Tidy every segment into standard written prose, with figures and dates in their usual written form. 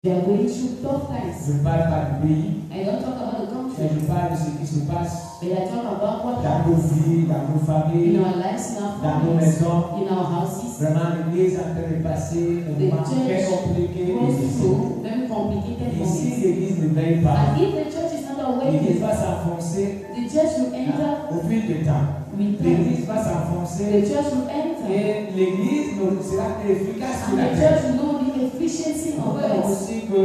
They are going through tough times. Je ne parle pas du pays. I don't talk about the country. Mais je parle de ce qui se passe But I talk about what dans nos vies, dans nos familles, in our lives, in our dans nos families, maisons. in our houses. Vraiment, l'Église est en train de passer un The moment très church compliqué et goes difficile. through very complicated Et si moments. l'Église ne veille pas, And if the church is not l'Église awake, va s'enfoncer the church will enter au fil du temps. with time. L'Église va The s'enfoncer church will enter. et l'Église ne sera efficace sur And la the terre. church will know the efficiency On of voit God. aussi que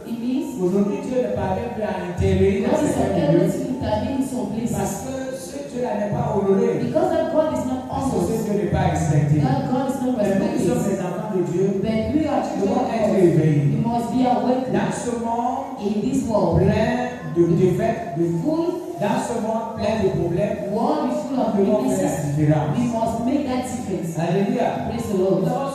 It means aujourd'hui Dieu ne parvient plus à intervenir dans God is certains able milieux to intervene in some places. parce que ce Dieu-là n'est pas honoré, Because that God is not parce que ce honored. Dieu n'est pas respecté. That God is not Mais nous qui sommes respected. les enfants de Dieu, But we are nous children devons of être God. éveillés. We must be awakened. Dans ce monde In this world, plein de défaites, de full dans ce monde plein de problèmes, world is full of nous devons faire la weaknesses. différence. We must make that difference. Alléluia. Praise the Nous Lord.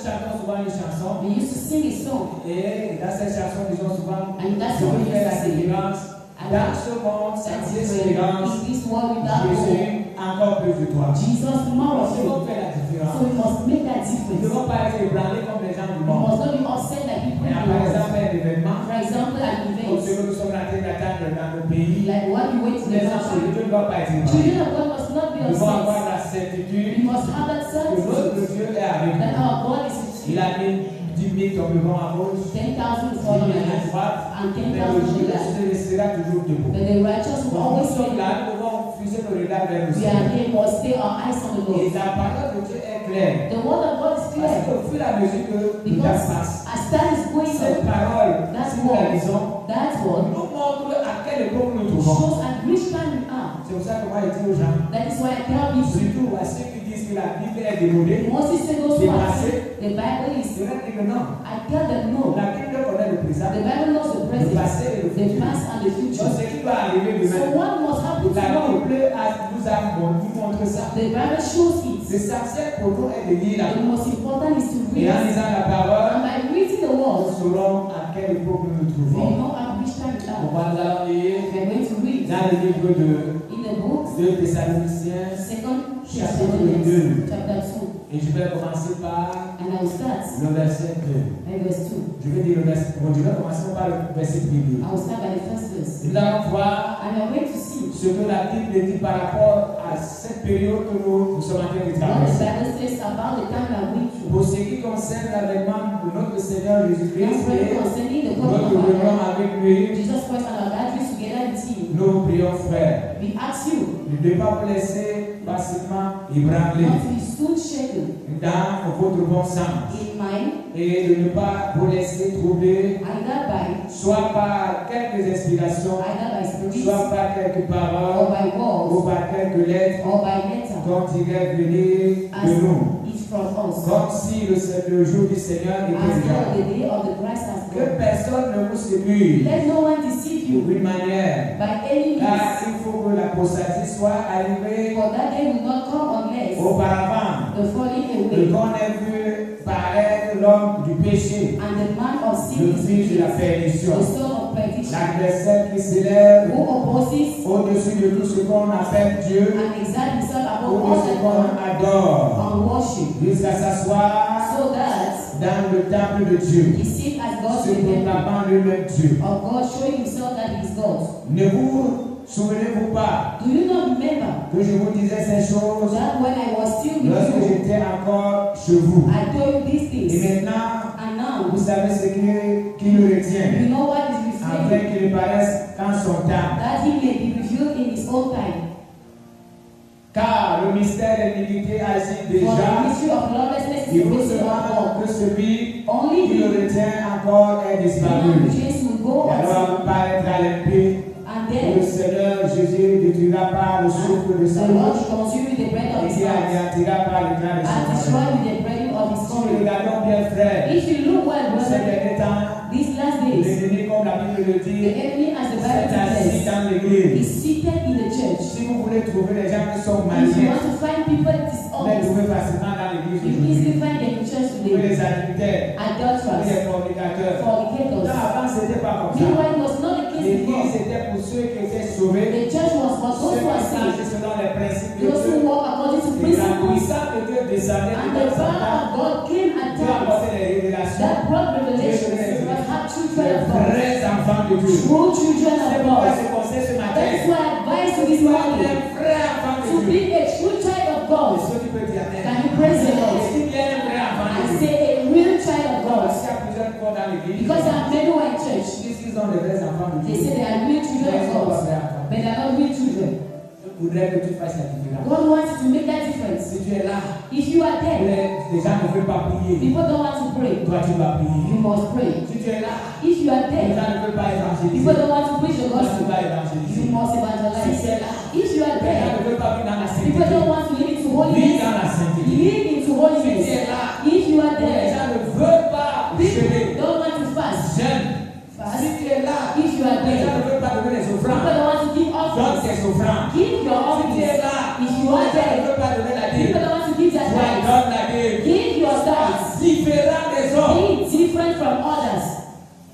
chantons souvent une chanson We used to sing a song, et dans cette chanson, nous disons souvent and that's je what veux we faire used la to sing. différence. Dans ce monde, That sans is espérance, in this world without hope, Jésus, encore plus de toi. Jesus more Nous of devons you. faire la So différence. we must make that Nous ne difference. devons pas être ébranlés comme les gens du We monde. must not be upset like people Et in the par world. exemple, un événement, For example, an comme ce event, que nous sommes en train d'attendre dans nos pays, like what we wait to the les enfants de country. Dieu ne doivent pas être ébranlés. Children of God must not be Nous devons avoir upset. la We certitude must have that que notre certainty Dieu est avec that nous. our God is with Il you. a mis 10 000 tomberont à gauche, 10,000 10 fall on 000 the à left droite, and mais 10,000 le on the juste left. restera toujours debout. But the righteous will Donc nous always sommes be. là, nous devons fuser nos regards vers le We are ciel. here, we must stay our eyes on the Et Lord. la parole de Dieu est claire. The word of God is Parce clear. qu'au fur et à mesure que le temps Because passe, as time is going cette on, parole, that si nous la word, lisons, that word nous montre à quelle époque nous nous trouvons. shows at which time we are. C'est pour ça que moi je dis aux gens, That is why I tell people, surtout à ceux qui disent que la Bible est démodée, Moses said those who are dépassée, saying the Bible is, je leur dis que non. I tell them no. La Bible connaît le présent, The Bible knows the le present, passé et le the futur. past and the Donc future. ce qui doit arriver So demain, what must happen la tomorrow? Bible nous montre ça. The Bible shows it. L'essentiel pour nous est de lire la The Bible. most important is to Et en read. lisant la parole, And by reading the nous word, saurons à quelle époque nous nous we trouvons. know at which time we are. Pourquoi nous allons lire We are going to read dans le livre de in the book, 2 Thessaloniciens, 2 Chapitre Thessalonians, 2. chapter 2. Et je vais commencer par And I will start le verset 2. by verse 2. Je vais dire le verset. Bon, je vais commencer par le verset 1. I will start by the first verse. Nous allons voir And we are going to see ce que la Bible dit par rapport à cette période que nous sommes en train de what the traverser. Bible says about the time we are going through. Pour ce qui concerne l'avènement de notre Seigneur Jésus-Christ That's et why concerning the coming notre of our union Lord avec lui, Jesus Christ and our gathering together with Him, nous prions, frère, we ask you de ne pas vous laisser facilement ébranler not to be soon shaken dans votre bon sens in mind, et de ne pas vous laisser troubler, either by soit par quelques inspirations, spirits soit par quelques or paroles by ou words par quelques lettres or by letter, dont irait venir as de nous, it's from us, comme si le jour du Seigneur était as déjà. though the day of the Christ has Que come. personne ne vous séduise Let no one deceive you d'une manière, by any car means, il faut que l'apostasie soit arrivée for that day will not come unless auparavant, the falling que away qu'on ait vu paraître l'homme du péché, and the man of sin le is fils de la revealed, perdition, the son of perdition, l'adversaire qui s'élève who opposes au-dessus de tout ce qu'on appelle Dieu, and exalt himself above ou de all ce that qu'on God adore, and worship, jusqu'à s'asseoir so that dans le temple de Dieu, he sit as God se in the temple proclamant lui-même Dieu. of God, showing himself that he is God. Ne vous souvenez-vous pas Do you not remember que je vous disais ces choses that when I was still with lorsque you, j'étais encore chez vous? I told you these Et things, maintenant, and now vous savez ce qui le retient, you know what is afin refrained, qu'il paraisse qu'en son temps. that he may be revealed in his own time. Car le mystère de l'iniquité agit For the déjà. mystery of lawlessness is Il faut written seulement upon. que celui Only qui le he, retient encore est the disparu. man who chase will go Et until, alors paraîtra l'épée. and Le then Seigneur Jésus détruira par le souffle de sa the Lord bouche will consume with the breath of et his qui mouth, anéantira par l'éclat de and son destroy armée. with the breath of his Si nous spirit. regardons bien, frère, If you look well, ces brother, derniers temps, these last days, l'ennemi, comme la Bible le the dit, enemy, as the s'est Bible assis says, dans l'église. is seated in the church. Si vous voulez trouver des gens qui sont If you malins, want to find people vous les dishonest, trouvez facilement dans l'église you aujourd'hui. easily find them in church Vous trouvez today. les adultères, vous trouvez Adulterers, les fornicateurs. fornicators. Non, avant, c'était pas comme ça. Meanwhile, it was not the case L'église before. était pour ceux qui étaient sauvés, The church was for ceux those who are qui saved, marchaient selon les principes de those Dieu. who walk according to Et la principles, puissance de Dieu descendait and de the temps en power temps. of God came at Dieu times apportait des révélations. that brought revelations to us, had children les of God. vrais enfants de Dieu. True children C'est of pourquoi God. je conseille ce matin. That's why I advise you this Sois morning un vrai enfant to de be Dieu. a true child of God. Est-ce que tu peux dire Amen? Can you praise the Lord? Si tu es un vrai enfant I de Dieu. say a real child of God. Parce qu'il y a plusieurs fois dans l'église. Because there are many who are in church. Ils disent qu'ils ont des vrais enfants de They Dieu. say they are real children of God, but they are not real children. Je voudrais que tu fasses la différence. God wants you to make that difference. Si tu es là, If you are there, les gens ne veulent pas prier. people don't want to pray. Toi, tu vas prier. You must pray. Si tu es là, If you are les there, gens ne veulent pas évangéliser. people don't want to preach the Toi, tu gospel. vas You évangéliser. must Si tu evangelize. es là, If you are les gens there, ne veulent pas vivre dans la people sainteté. don't want to live into Vis holiness. dans la sainteté. Live into Si tu holiness. es là, If you are les there, gens ne veulent pas people jeûner. don't want to fast. Jeûne. Fast. Si tu es là, If you are les gens there, ne veulent pas donner les people offrandes. don't want to give Donne offerings. tes offrandes. Give your Si tu es offerings. là, If you les are gens ne there, veulent pas donner la people dîme. don't want to give their Toi, tithes. donne la dîme. Give your Sois tithes. différent des hommes. Be different from others.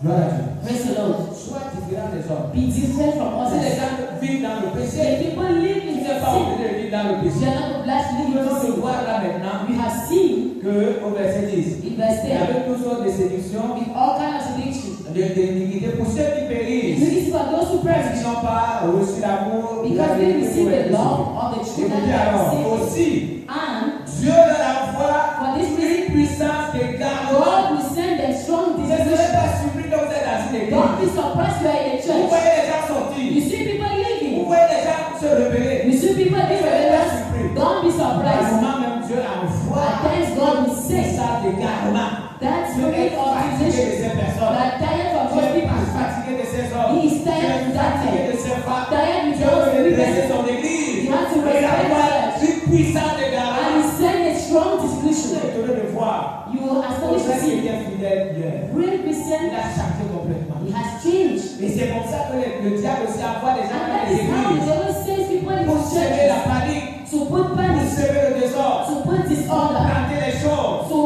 Gloire à Dieu. Praise the Lord. Sois différent des hommes. Be different from Si les others. gens vivent dans le The péché, people live tu in n'es pas sin. obligé de vivre dans le You péché. are not obliged to Nous live in venons de sin. voir là maintenant We have seen que au verset 10, in verse il y 10 avait toutes sortes de séductions, with all kinds of seduction. d'iniquité pour ceux qui périssent. This is for those who Parce perish qu'ils n'ont pas reçu l'amour de la because they vérité receive pour the être love sauvés. of the truth that Écoutez they have alors, received. aussi, And Dieu leur envoie for this reason, une puissance de garde. God will send them strong Ne soyez disposition. pas surpris quand vous êtes dans une église. Don't be surprised you are in a Vous church. voyez les gens You sortir. see people Vous living. voyez les gens se rebeller. You see people being rebellious. Don't be À un surprised. moment même, Dieu envoie At times God will une say puissance de gardement. that Dieu spirit est of fatigué de division ces personnes. that tired from Dieu those est people. fatigué de ces hommes. He is Dieu tired est of that fatigué man. de ces femmes. Tired with Dieu those veut redresser women. son église. You have to Il respect envoie church. une puissance de And gardement. he sent a strong Je suis distribution. étonné de voir. You will Comme astonish ça, to see. quelqu'un fidèle hier. Real Il Christian, a changé complètement. he has changed. Et c'est comme ça que le diable aussi envoie des gens And dans that les is how the églises devil sends people pour into semer la churches panique, to put pour panic, semer le désordre, to put disorder, planter les choses. to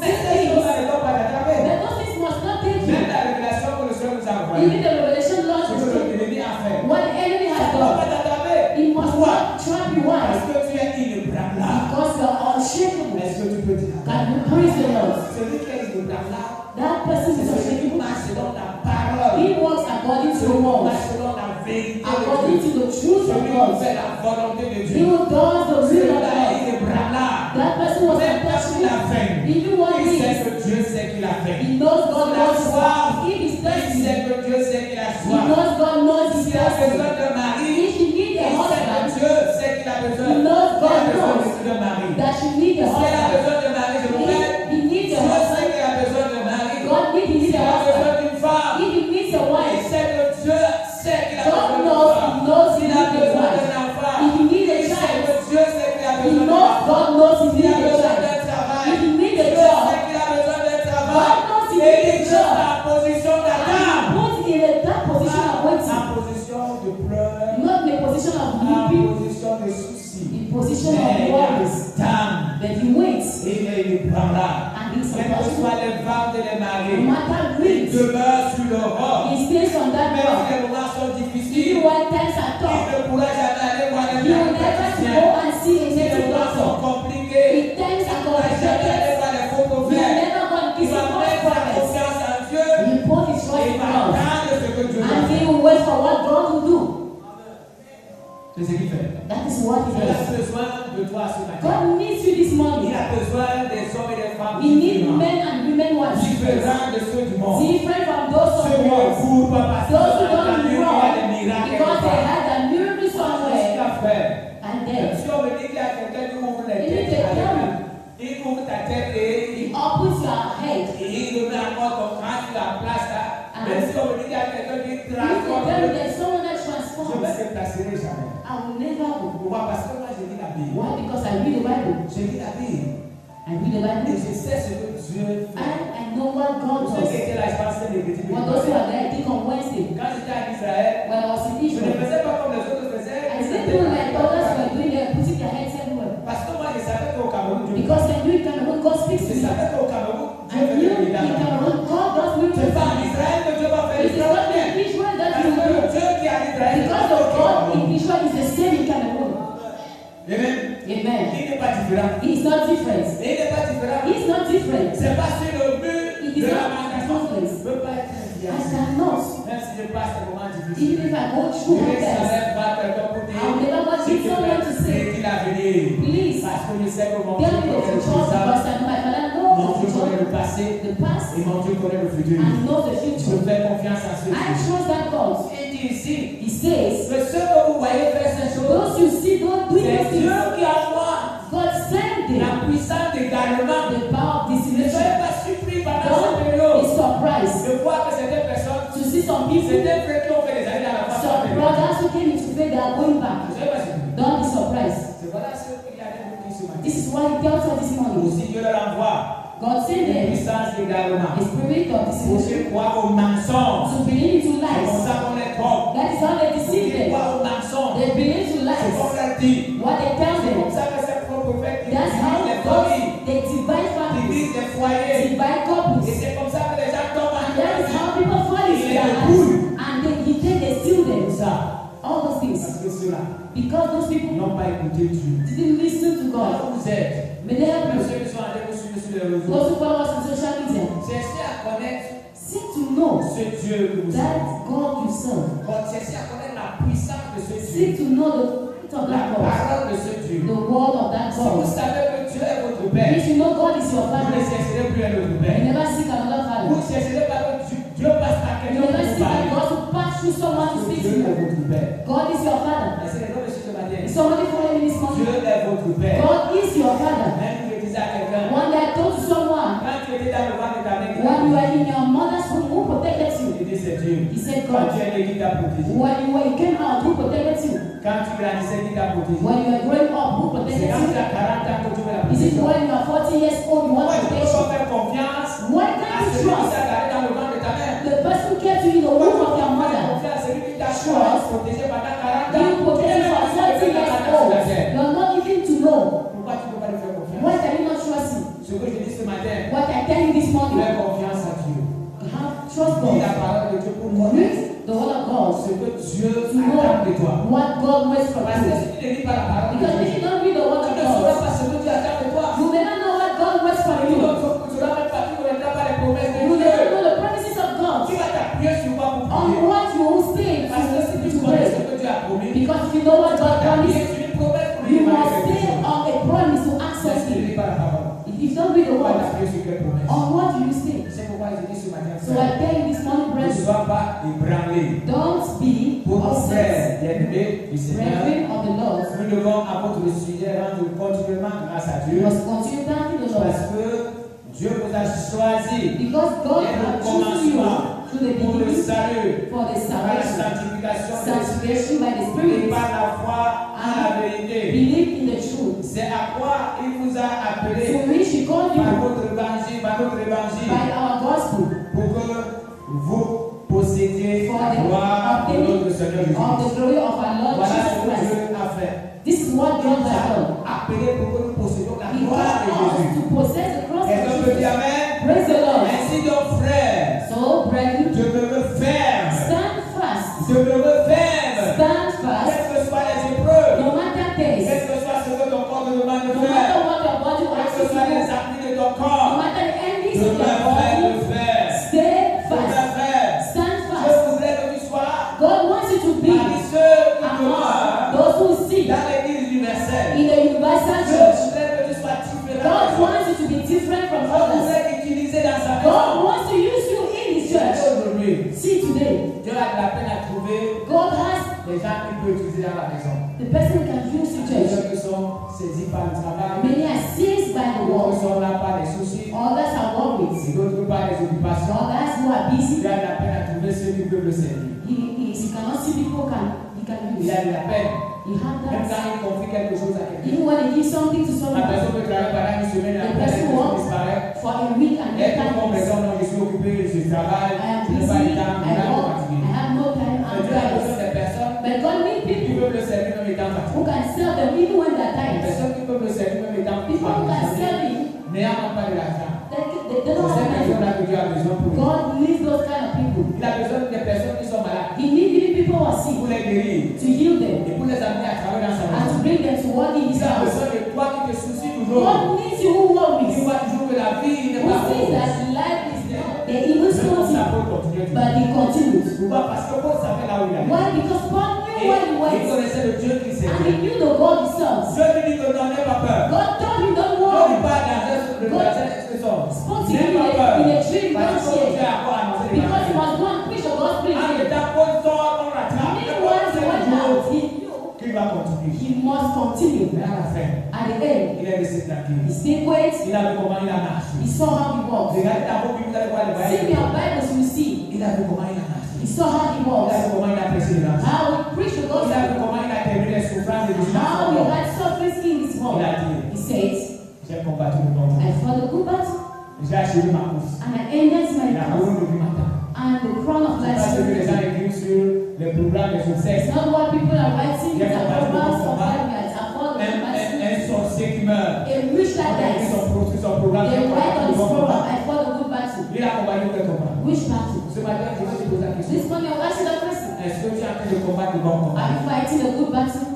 Mais say ces choses-là things. ne doivent pas t'attraper. But those things must not take Même you. la révélation que le Seigneur nous a envoyée, Even the revelation Lord ce has que told l'ennemi a fait, what the enemy ça has ne doit done. pas t'attraper. It must Pourquoi? not trap you. Why? Parce que tu es inébranlable. Because you are unshakable. Est-ce que tu peux dire Can you praise the Lord? celui qui est inébranlable, That person c'est is celui qui unshakable. marche selon ta parole, He walks according to celui the qui word, marche selon la vérité de according Dieu, to the truth of celui qui God. fait la volonté de He Dieu. who does the will of Celui-là est God. inébranlable. That person was Même quand il a untouchable. faim, Even what il he sait is, que Dieu sait qu'il a faim. he knows God Il a knows soif. if he's Il thirsty. sait que Dieu sait qu'il a He soif. knows God knows he's S'il a thirsty. besoin d'un mari, If you need il a sait que husband, Dieu sait qu'il a besoin. he knows Il a God besoin knows d'un mari. that you need a S'il a husband. besoin d'un mari, je vous répète, He needs Dieu a sait husband. qu'il a besoin d'un mari. God needs S'il a a husband. besoin d'une femme, If he needs a il wife, sait que Dieu sait qu'il a God besoin d'une knows femme. he knows he S'il a needs a besoin wife. d'un enfant, If you need a il sait child, que Dieu sait qu'il a he besoin d'un knows enfant. God knows he S'il a needs a besoin child. d'un travail, If you need a Dieu job, sait qu'il a besoin d'un travail. God knows he Et needs a il job. est en position d'attente. Put in that position of waiting, En position de pleurs, not in a position of en weeping, position de soucis. in position Mais of il worries. attend. But he waits Et il est là. and he's Quelles que supposed soient les ventes et les no maris, matter il which, demeure sur le roc. he stays on that Même rock. si les moments sont Even difficiles, when times are il tough, ne pourra jamais aller voir he les will never go praticien. and see a Si les native moments sont doctor. compliqués, If times are il ne pourra jamais aller complicated, voir les faux he will prophètes. never go and Il visit va false mettre sa prophets. confiance en Dieu He put his et trust il in va God. attendre ce que Dieu va And he faire. will wait for what God will do. C'est ce qu'il fait. That is what he Il a does. besoin de toi ce matin. God needs you this Il morning. a besoin des hommes et des femmes He needs différents, men and women who are different. différents de ceux du monde. Different from those of Ceux the qui ne world. courent pas parce qu'ils Those who ont don't entendu qu'il y a des run miracles quelque because they part. had a miracle Qu'est-ce qu'il somewhere. a fait? And then Si on me dit qu'il y a quelqu'un qui ouvre les Il têtes, était calme. il ouvre ta tête et he opens your head. il remet encore ton crâne sur la place là. Même si on me dit qu'il y a quelqu'un qui If you transforme, tell me there's someone that je ne transforms, me déplacerai jamais. I will never go. Pourquoi? Parce que moi je lis la Bible. Why? Because I read the Bible. Je lis la Bible I read the et Bible. je sais ce que Dieu fait. And I know what God Pour ceux qui does. étaient là, je pense que les petits For those who are there, I think on Wednesday, Quand j'étais en Israël, when I was in je ne Israel, faisais pas comme les autres faisaient. I didn't do like others were doing, they were putting their heads everywhere. Parce que moi je savais qu'au Cameroun, Dieu Because I knew in Cameroon, God speaks to Je me. savais qu'au Cameroun, I Dieu knew faisait des in miracles. Cameroon, God does C'est miracles. pas en Israël que Dieu va faire It des is not miracles. in Israel that Parce you que le do. Dieu qui est en Israël, Because of God in Israel is the same in Cameroon. Amen. Amen. Il n'est pas différent. He is not different. Il n'est pas différent. He is not different. C'est pas sur le mur It de is la not manifestation. different. Ne peut pas être un And diable. Even if I go Je through ne my best, savais pas quelqu'un pour dire, I will never want s'il te someone to plaît, say, dis-il à venir. please, Parce que je sais que mon tell Dieu me the connaît le future because présent, I know my Father mon knows Dieu the connaît le future, passé, the past, et mon Dieu connaît le futur. and knows the Je future. fais confiance à ce I Dieu. trust that God. Il dit ici, He says, que ceux que vous voyez faire ces choses, those you see don't do c'est those Dieu things. qui envoie God sent them la puissance d'égarement. the power of Ne soyez dissolution. pas surpris pendant Don't cette be période surprised de voir que certaines personnes, to see some people, certains frères qui ont fait des années dans la face some de brothers who came into faith, they are going Ne back. soyez pas surpris. Don't be surprised. C'est voilà ce qu'il y a de vous ce matin. This is why he tells us this morning. Aussi Dieu leur envoie God sent une them puissance d'égarement. a spirit of Pour dissolution qu'ils croient aux mensonges. to believe into C'est comme lies. ça qu'on les trompe. That is how they Ils deceive them. croient aux mensonges. They believe to C'est qu'on lies. leur dit. What they tell C'est comme them. ça que ces faux prophètes qui That's how divisent les those, familles, they divide qui families, divisent les foyers. divide Et couples. c'est comme ça que les gens tombent en And that is how jalousie. people fall into Ils their les lives. dépouillent. And they steal them. Tout ça. All those things. Parce que ceux-là Because those people n'ont pas écouté Dieu. didn't listen to Quand God. vous êtes, May they help même you. ceux qui sont en train de vous suivre sur les réseaux, Those who follow us on social media. cherchez à connaître Seek to know ce Dieu que vous that servez. God you serve. Cherchez à connaître la puissance de ce Dieu. Seek to know the spirit of La that God. parole de ce Dieu. The word of that Si vous God. savez que Dieu est votre Père, If you know God is your vous ne father, chercherez plus un autre you Père. never seek another Vous father. ne chercherez pas que Dieu passe par You quelqu'un never pour vous seek that parler. God to pass through someone to speak to Dieu est you. votre Père. God is your father. Est-ce que les gens ce matin? Is somebody following me this Dieu morning? est votre Père. God is your father. Même si je disais à quelqu'un, One day I told to someone, quand tu étais dans le ventre de ta mère, when you were in your mother's womb, who protected you? il dit c'est Dieu. He said Quand God. tu es né, qui t'a protégé. When you came out, who protected you? Quand tu grandissais, qui t'a protégé. When you were growing up, who C'est protected quand tu you? as 40 ans que tu veux la Is it protection. when you are 40 years old, you want Pourquoi tu ne peux protection? pas faire confiance Why à can't you celui qui trust t'a gardé dans le ventre de ta mère? the person who kept you in the womb of your Fais mother? confiance à celui qui t'a Trust. protégé pendant 40 ans. Being protected for 40 years old, you're not even to know. Pourquoi tu ne peux pas lui faire confiance? Why can you not trust him? Ce que je dis ce matin, What I tell you this morning, fais confiance à Dieu. trust Dis la God. parole de Dieu pour moi. Read the word of God Ce que Dieu to know attend de toi. what God waits from Parce que you. si tu ne lis pas la parole de Because Dieu, if you don't read the word tu of ne sauras God, pas ce que Dieu attend de toi. you may not know what God waits from Tu you. ne sauras même pas, tu ne connaîtras pas les promesses de You may not Dieu. know the promises of God. Tu vas t'appuyer sur quoi pour On prier? what you will stay Parce que si tu to connais ce pray. que Dieu a promis, Because if you know what God t'appuyer promised, sur une promesse pour you lui demander must quelque stay chose. on a promise to ask Mais si tu ne something. lis pas la parole, If you don't read the tu vas word, t'appuyer sur quelle promesse? on what do you stay? C'est pourquoi je dis ce matin, So I tell you this morning, ne brethren, sois pas ébranlé. don't be Pour nos upset. frères bien-aimés du Seigneur, Brethren of the Lord, nous devons à votre sujet rendre continuellement grâce à Dieu you must continue thanking the Lord. parce que Dieu vous a choisi Because God dès le has chosen you commencement to the pour le beginning salut, for the par la salvation, sanctification de l'Esprit sanctification by the et Spirit, par la foi en la vérité. believe in the truth. C'est à quoi il vous a appelé To which He called par you votre évangile, par notre évangile, by our gospel pour que vous possédiez for la the gloire de notre obtaining Seigneur of Jésus-Christ. the glory of our Lord Voilà ce Jesus que Christ. Dieu a fait. This is what Il God nous has done. a appelé pour que nous possédions la He gloire de called us Jésus. to possess the cross Et of donc je dis Jesus. Amen. Praise the Lord. Ainsi donc frère, So, brethren, demeurez ferme. stand fast. Demeurez ferme. Stand fast. Quelles que soient les épreuves, No matter things. quel que soit ce que ton corps te demande de No faire, matter what your body will quels ask que you to soient les do. appuis de ton No corps, matter the endings of your demeure ferme, body. frère. Stay fast. Demeure ferme. Stand Je fast. voudrais que tu sois God wants you to be parmi ceux qui among demeurent those who see dans l'église universelle. in the universal Je church. voudrais que tu sois différent. God wants you to be different from Je others. voudrais t'utiliser dans sa God maison. wants to use you in His church. Aujourd'hui, See today, Dieu a de la peine à trouver God has les gens qu'il peut utiliser dans la maison. the person who can use the Les church. gens qui sont saisis par le travail, Many are seized by the d'autres world. sont là par les soucis, Others are worried. et d'autres par les occupations. Others who are busy. Dieu a de la peine à trouver ceux qui peuvent le servir. He cannot see people he can Il use. a de la peine. He had Même that. quand il confie quelque chose à quelqu'un. Even when he gives something to La someone personne peut travailler pendant une semaine et The après la person personne walks disparaît. for a week and Et then comme comes. raison, non, je suis occupé, je travaille, I am je n'ai pas busy, le temps, je I suis work, fatigué. I have no time, Mais I'm Dieu a besoin tired. des personnes But God needs qui people peuvent le servir même étant fatigué. who can serve them even when they're Des tired. personnes qui peuvent le servir même étant People who can serve fatigué. Him, N'ayant même pas de l'argent. they C'est don't ces have money. personnes-là que Dieu a besoin pour lui. God needs those kind of people. Il a besoin des personnes qui sont malades He needs even people who are sick pour les guérir to heal them et pour les amener à travailler dans sa and to maison. bring them to work in His Il a house. besoin de toi qui te soucies toujours. God needs you who Il worries, voit toujours que la vie n'est who pas sees rose. that life is not, they even Mais comme ça slow, peut continuer. but He continues. Vous Pourquoi? Parce que Paul savait là où il allait. Why? Because Paul knew Et where he il went. connaissait le Dieu qui And servait. he knew the God he serves. Dieu lui dit que non, n'aie pas peur. God told him, don't Dieu worry. lui parle dans un expression. Spoke to N'aie him pas peur. in a dream, Parce don't que Dieu fear. a quoi annoncer les Because he évangiles. was going to preach the gospel. En étant Paul sort, on rattrape. Meanwhile, he went out. He knew Qu'il va continuer. he must continue. Mais à la fin, At the end, il est resté tranquille. he stayed quiet. Il a vu comment il a marché. He saw how he walked. Regardez dans vos Bibles, vous allez voir les See in voyages. your Bibles, you see. Il a vu comment il a marché. He saw how he Il a walked. vu comment il a prêché l'évangile. How he preached the Il a vu gospel. comment il a terminé les souffrances de Jésus. How he had sufferings in this world. Il a dit, He said, j'ai combattu le bon. I fought a good battle. J'ai achevé ma course. And I ended my La course. couronne de vie m'attend. And the crown of C'est life. pas ce que les gens écrivent sur les programmes de succès. It's not what people are writing. Yeah, It's a but programs that's of what- life. It's a call of life. Un sorcier qui meurt. A rich Il a that écrit dies. son programme. They write on Il his a program, I fought a good battle. combattu quel combat. Which battle? Ce matin, je vais te poser la question. This morning I'm asking the question. Est-ce que tu es en train de combattre le bon Are combat? you fighting a good battle?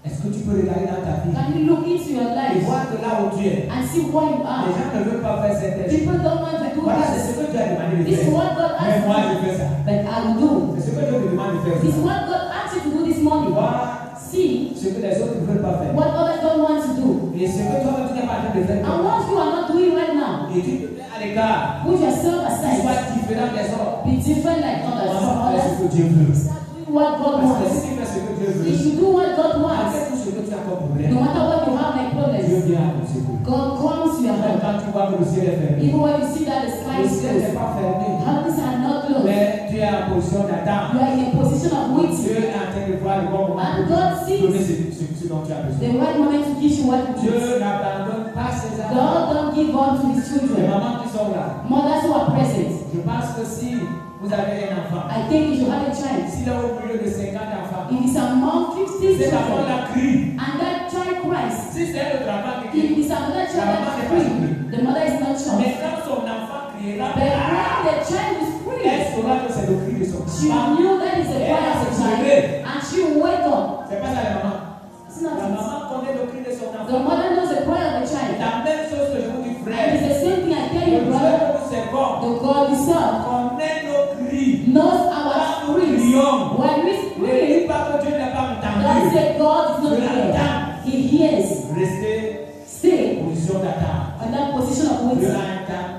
Est-ce que tu peux regarder dans ta vie Can you look into your et life voir que là où tu es, and see where you les are? gens ne veulent pas faire certaines choses. People don't want to do Voilà, c'est this. ce que Dieu a demandé de This is faire. what God Mais asked moi, you. je fais ça. But I will do. C'est ce que Dieu te demande de faire. This is what God asked you to do this morning. Voir See ce que les autres ne veulent pas faire. what others don't want to do. Et ce que toi, tu n'es pas en train de faire. And what you are not doing right now, Et tu te mets à l'écart. put yourself Tu aside. sois différent des autres. Be different like others. Commence à faire ce Others que Dieu veut. start doing what God Parce que wants. si tu fais ce que Dieu If veut, you do what God wants, malgré tout ce que tu as comme problème, no matter what you have like Dieu problems, vient à ton secours. God comes to your Même help. quand tu vois que le ciel est fermé, Even when you see that the sky le is ciel n'est closed, pas fermé, heavens are not closed. mais tu es en position d'attente. You are in a position of Dieu waiting. est en train de voir le bon moment And pour God te donner sees ce dont tu as besoin. the right moment to give you what you Dieu need. n'abandonne pas ses God enfants. don't give up to his Les children. mamans qui sont là, Mothers who are present, je pense que si vous avez un enfant, I think if you have a child, s'il est au milieu de 50 enfants, if it's among 50 cet enfant children, là crie. and that child cries, Si c'est un autre enfant qui if crie, it's another child that is screaming, the mother is not sure. mais quand son enfant criera, But when the child is elle screaming, saura que c'est le cri de son she enfant. knew that is a cry of a child, and she will wake up. C'est pas ça la maman. It's not La it. maman connaît le cri de son The enfant. mother knows the cry of a child. La même chose que je vous dis, And frère. it's the same thing I tell Le you, Dieu brother. que nous servons The God we serve connaît nos cris. knows our screams. When we Ne scream, dis pas que Dieu n'a pas don't entendu. say God is not here. He hears. Restez Stay en position d'attente. on that position of Dieu waiting. a un temps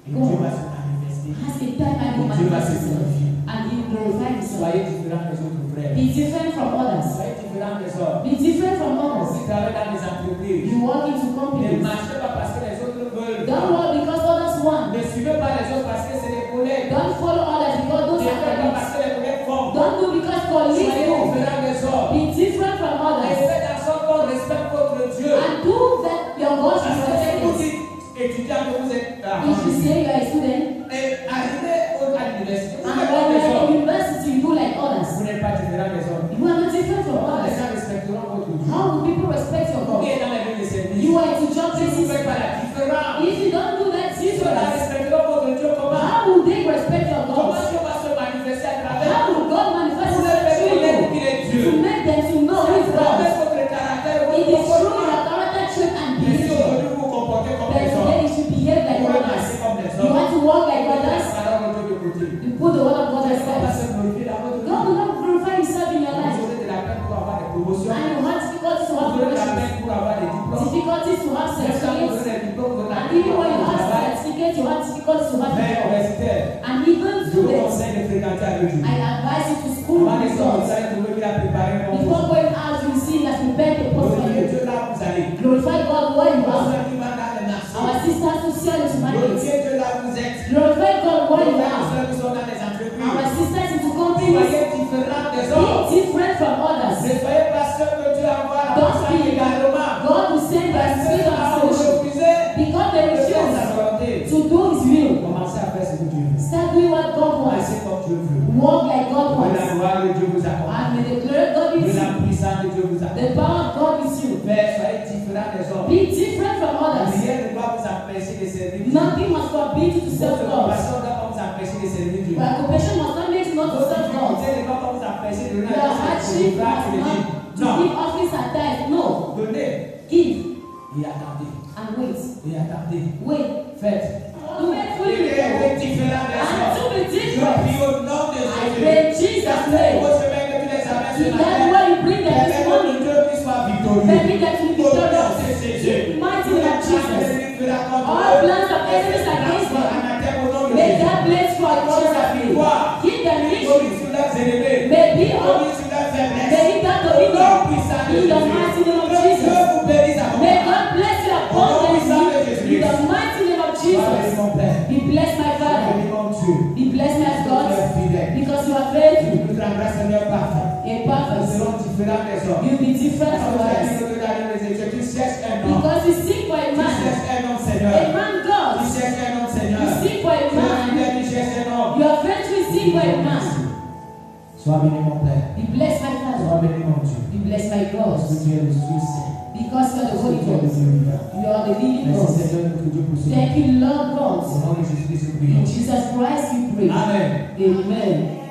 et Dieu va se manifester. Has a time and he Dieu va se manifests himself. glorifier. And he will glorify himself. Soyez différents des autres frères. Be different from others. Soyez différents des autres. Be different from others. Si vous travaillez dans les entreprises, You walk into ne companies. marchez pas parce que les autres veulent. Don't walk because others want. Ne suivez pas les autres parce que c'est des collègues. Don't follow others because Ne those faites are pas colleagues. parce que les collègues font. Don't do because colleagues Soyez do. différents des autres. Be different from Et others. faites en sorte qu'on respecte votre Dieu. And do that your God Parce should que si vous respect. dites, étudiant, que vous êtes If you say you are a student et arrivez à l'université, vous and faites when comme you les are autres. in university you do like others, Vous n'êtes pas différents des autres. you are not different from Les others. gens respecteront votre Dieu. How will people respect your Vous qui God? êtes dans la vie de service, You are into job si vous ne places. faites pas la différence, If you don't do that, si ceux-là respecteront votre Dieu, comment? how will they respect your Comment God? Dieu va se manifester à travers How vous? will God manifest Vous devez himself connaître through qu'il est you? Dieu. To make them to know who is C'est à travers God. votre caractère, It votre is through comportement. your character trait and Mais si behavior. aujourd'hui vous vous comportez comme But les today autres, you should behave like vous voulez others. marcher comme les You autres, want to walk like vous mettez others. la parole de Dieu de côté. You put the word of God Vous va aside. se glorifier dans votre vie. God will not glorify himself in your Vous life. aurez de la peine pour avoir des promotions. And you have difficulties to Vous have aurez de la promotions. peine pour avoir des diplômes. Difficulties to have Même quand vous aurez certificates. des diplômes, vous aurez And la even when you have travail. certificates, you have difficulties to have Mais job. universitaire, And even je vous students, conseille de fréquenter avec Dieu. I advise you to school Avant de with sortir, vous God. allez trouver qu'il a préparé un bon Before poste. going out, you see that prepare the post for Glorifiez you. Dieu là où vous allez. Glorify God where you Pour are. ceux qui vont dans les Our marchés. sisters who sell into markets. Glorifiez Dieu là où vous êtes. Glorify God where you Glorifiez are. ceux qui sont dans les Our entreprises. sisters into companies. Soyez différents des Be autres. different from others. Ne soyez pas ceux que Dieu envoie à Don't ça be également. God will send the Parce que spirit là, of vous solution refusez because they de faire sa refuse volonté. to do His will. Commencez à faire ce que Dieu veut. Start doing what God wants. Agissez comme Dieu veut. Walk like God Que la wants. gloire de Dieu vous accompagne. And may the glory of God Que is la you. puissance de Dieu vous The accompagne. power of God is you. Mais soyez différents des autres. Be different from others. Rien ne doit vous empêcher de servir Dieu. Nothing must forbid you to serve Votre God. compassion ne doit pas vous empêcher de servir Dieu. Your occupation must not make you not to Votre serve God. difficulté ne doit pas vous empêcher de donner Your à Dieu hardship ce que must vous not to Non. give office at times. No. Donnez Give et attendez. and wait. Et attendez. Wait. Faites. Do faithfully Et before. être différents des And autres. to be Je different. prie au nom de I Jésus. pray enemies against them. anathème au nom de May Jésus. God bless you for Donne la Jesus' name. victoire. Give them victory. Domine sur leurs ennemis. May be on. Domine sur leurs faiblesses. May He God Au dominion. nom puissant de In the Jésus. mighty name of Que Dieu Jesus. vous bénisse à May God bless you abundantly. In the mighty name of Jesus. mon Père. Be blessed, my Father. Bénis mon Dieu. Be blessed, my God. Tu es fidèle. Because you are faithful Nous rendras Seigneur parfait. and Nous perfect. serons différents des autres. You'll be different Comme from tu as us. dit au delà de mes études, tu cherches un homme. Because you seek for a Tu man. cherches un homme, A Seigneur. man God. Tu cherches un homme, Seigneur. You seek for a Tu es man. fidèle, tu cherches un homme. You are faithful, seek for a man. Sois béni, mon Père. Be blessed, my Father. Sois béni, mon Dieu. Be blessed, my God. Parce que tu es le Dieu saint. Because you are the Holy Parce que tu es le Ghost. Dieu vivant. You are the living Merci, God. Seigneur, notre Dieu, pour ce Thank you, Lord Au God. nom de Jésus-Christ, nous In prions. Jesus Christ we pray. Amen. Amen.